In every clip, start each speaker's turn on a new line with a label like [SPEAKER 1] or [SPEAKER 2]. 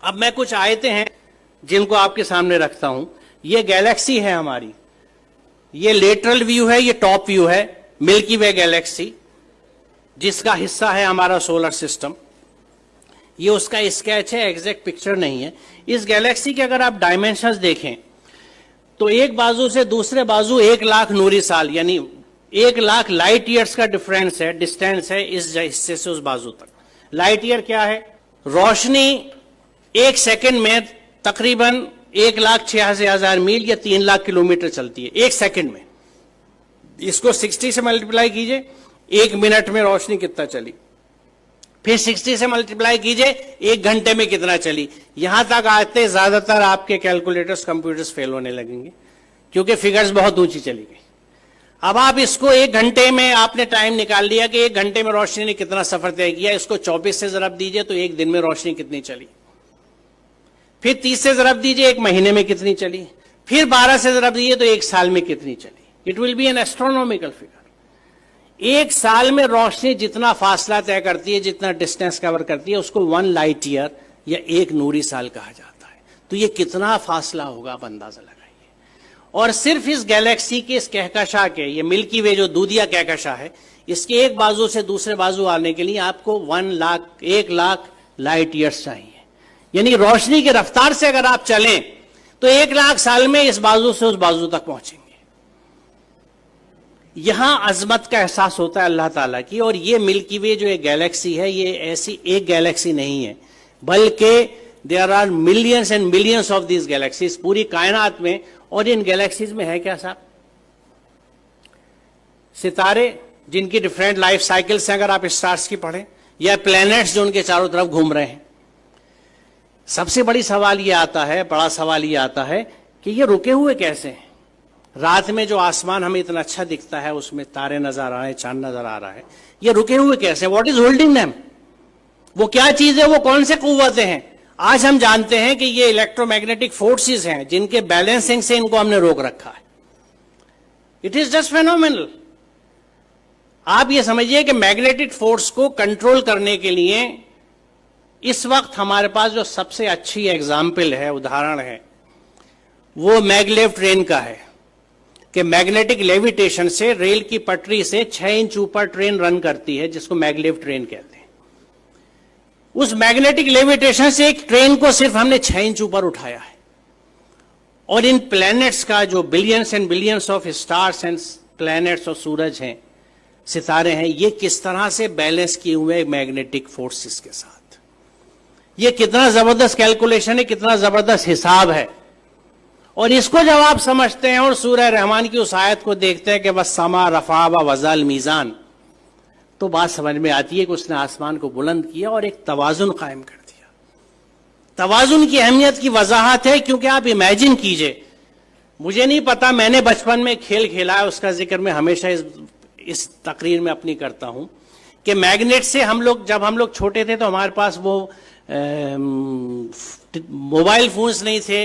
[SPEAKER 1] अब मैं कुछ आयतें हैं जिनको आपके सामने रखता हूं। ये गैलेक्सी है हमारी, ये लेटरल व्यू है, ये टॉप व्यू है मिल्की वे गैलेक्सी जिसका हिस्सा है हमारा सोलर सिस्टम। ये उसका स्केच है, एग्जैक्ट पिक्चर नहीं है। इस गैलेक्सी के अगर आप डायमेंशंस देखें तो एक बाजू से दूसरे बाजू 1,00,000 नूरी साल यानी 1,00,000 लाइट ईयर्स का डिफरेंस है, डिस्टेंस है इस हिस्से से उस बाजू तक। लाइट ईयर क्या है? रोशनी 1 सेकंड में तकरीबन 1,86,000 मील या 3,00,000 किलोमीटर चलती है 1 सेकंड में। इसको 60 से मल्टीप्लाई कीजिए, 1 मिनट में रोशनी कितना चली, फिर 60 से मल्टीप्लाई कीजिए 1 घंटे में कितना चली। यहां तक आते ज्यादातर आपके कैलकुलेटर्स कंप्यूटर्स फेल होने लगेंगे क्योंकि फिगर्स बहुत ऊंची चली गई। अब आप इसको 1 घंटे में आपने टाइम निकाल लिया कि 1 घंटे में रोशनी ने कितना सफर तय किया, इसको 24 से जरब दीजिए तो 1 दिन में रोशनी कितनी चली, फिर 30 से जरब दीजिए 1 महीने में कितनी चली, फिर 12 से जरब दीजिए तो 1 साल में कितनी चली। It will be N astronomical figure. 1 साल में रोशनी जितना फासला तय करती है, जितना डिस्टेंस कवर करती है, उसको 1 लाइट ईयर या 1 नूरी साल कहा जाता है। तो ये कितना फासला होगा आप अंदाजा लगाइए। और सिर्फ इस गैलेक्सी के इस कहकशा के, ये मिल्की वे जो दूधिया कहकशा है, इसके एक बाजू से दूसरे बाजू आने के लिए आपको 1,00,000 लाइट ईयर्स चाहिए। यानी रोशनी की रफ्तार से अगर आप चलें तो 1,00,000 साल में इस बाजू से उस बाजू तक पहुंचेंगे। यहां अजमत का एहसास होता है अल्लाह ताला की। और ये मिल्की वे जो एक गैलेक्सी है, ये ऐसी एक गैलेक्सी नहीं है, बल्कि there are millions and millions of these galaxies पूरी कायनात में। और इन गैलेक्सीज में है क्या साहब? सितारे जिनकी डिफरेंट लाइफ साइकिल्स हैं, अगर आप स्टार्स की पढ़ें, या प्लैनेट्स जो उनके चारों तरफ घूम रहे हैं। सबसे बड़ा सवाल ये आता है कि ये रुके हुए कैसे हैं? रात में जो आसमान हमें इतना अच्छा दिखता है, उसमें तारे नजर आ रहे हैं, चांद नजर आ रहा है, ये रुके हुए कैसे? What is holding them? वो क्या चीज है? वो कौन से कुव्वतें हैं? आज हम जानते हैं कि ये इलेक्ट्रोमैग्नेटिक फोर्सेस हैं जिनके बैलेंसिंग से इनको हमने रोक रखा है। It is just phenomenal. आप ये समझिए कि मैग्नेटिक फोर्स को कंट्रोल करने के लिए इस वक्त हमारे पास जो सबसे अच्छी एग्जाम्पल है, उदाहरण है, वो मैगलेव ट्रेन का है कि मैग्नेटिक लेविटेशन से रेल की पटरी से 6 इंच ऊपर ट्रेन रन करती है, जिसको मैगलेव ट्रेन कहते हैं। उस मैग्नेटिक लेविटेशन से एक ट्रेन को सिर्फ हमने 6 इंच ऊपर उठाया है। और इन प्लैनेट्स का जो billions and billions of stars and planets और सूरज हैं, सितारे हैं, ये किस तरह से बैलेंस किए हुए मैग्नेटिक फोर्सेस के साथ। ये कितना जबरदस्त कैलकुलेशन है, कितना जबरदस्त हिसाब है। और इसको जब आप समझते हैं और सूरह रहमान की उस आयत को देखते हैं कि बस समा रफा व वज़ल मीज़ान, तो बात समझ में आती है कि उसने आसमान को बुलंद किया और एक तवाजुन कायम कर दिया। तवाजुन की अहमियत की वजाहत है क्योंकि आप इमेजिन कीजिए, मुझे नहीं पता, मैंने बचपन में खेल खेला है, उसका जिक्र मैं हमेशा इस तकरीर में अपनी करता हूं कि मैग्नेट से जब हम लोग छोटे थे तो हमारे पास वो मोबाइल फोन्स नहीं थे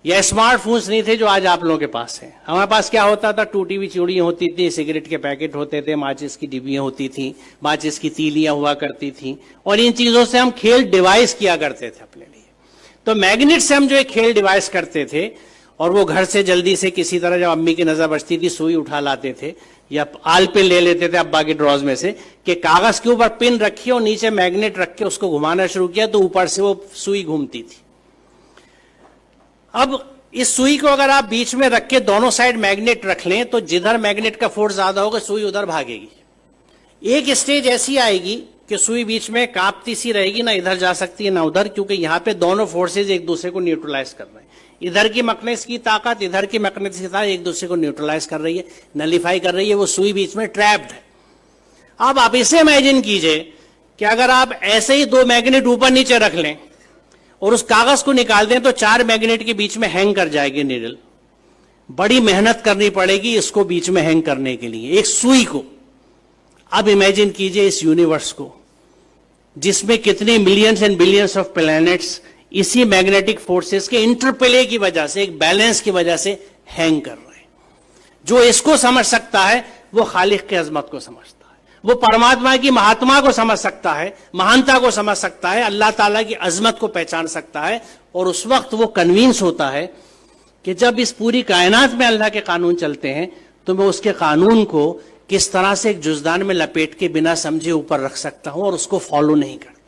[SPEAKER 1] या स्मार्टफोन्स नहीं थे जो आज आप लोगों के पास है। हमारे पास क्या होता था? टूटी हुई चूड़ियां होती थी, सिगरेट के पैकेट होते थे, माचिस की डिब्बियां होती थी, माचिस की तीलियां हुआ करती थी, और इन चीजों से हम खेल डिवाइस किया करते थे अपने लिए। तो मैग्नेट से हम जो एक खेल डिवाइस करते थे, और वो घर से जल्दी से किसी तरह जब अम्मी की नजर बचती थी सुई उठा लाते थे या आल पे ले लेते थे अब्बा के ड्रॉज में से कि कागज के ऊपर पिन रखी और नीचे मैग्नेट रख के उसको घुमाना शुरू किया तो ऊपर से वो सुई घूमती थी। अब इस सुई को अगर आप बीच में रख के दोनों साइड मैग्नेट रख लें तो जिधर मैग्नेट का फोर्स ज्यादा होगा सुई उधर भागेगी। एक स्टेज ऐसी आएगी कि सुई बीच में कांपती सी रहेगी, ना इधर जा सकती है ना उधर, क्योंकि यहां पे दोनों फोर्सेज एक दूसरे को न्यूट्रलाइज कर रहे हैं। इधर की मैग्नेटिक की ताकत, इधर की मैग्नेटिक की ताकत एक दूसरे को न्यूट्रलाइज कर रही है, नलीफाई कर रही है। वो सुई बीच में ट्रैप्ड है। अब आप इसे इमेजिन कीजिए कि अगर आप ऐसे ही 2 मैग्नेट ऊपर नीचे रख लें और उस कागज को निकाल दें तो 4 मैग्नेट के बीच में हैंग कर जाएगी नीडल। बड़ी मेहनत करनी पड़ेगी इसको बीच में हैंग करने के लिए, एक सुई को। अब इमेजिन कीजिए इस यूनिवर्स को जिसमें कितने millions and billions of planets इसी मैग्नेटिक फोर्सेस के इंटरप्ले की वजह से, एक बैलेंस की वजह से हैंग कर रहे हैं। जो इसको समझ सकता है वो खालिक की अजमत को समझता है। वो परमात्मा की महात्मा को समझ सकता है, महानता को समझ सकता है, अल्लाह ताला की अजमत को पहचान सकता है। और उस वक्त वो कन्विंस होता है कि जब इस पूरी कायनात में अल्लाह के कानून चलते हैं तो मैं उसके कानून को किस तरह से एक जुज़दान में लपेट के बिना समझे ऊपर रख सकता हूं और उसको फॉलो नहीं करता।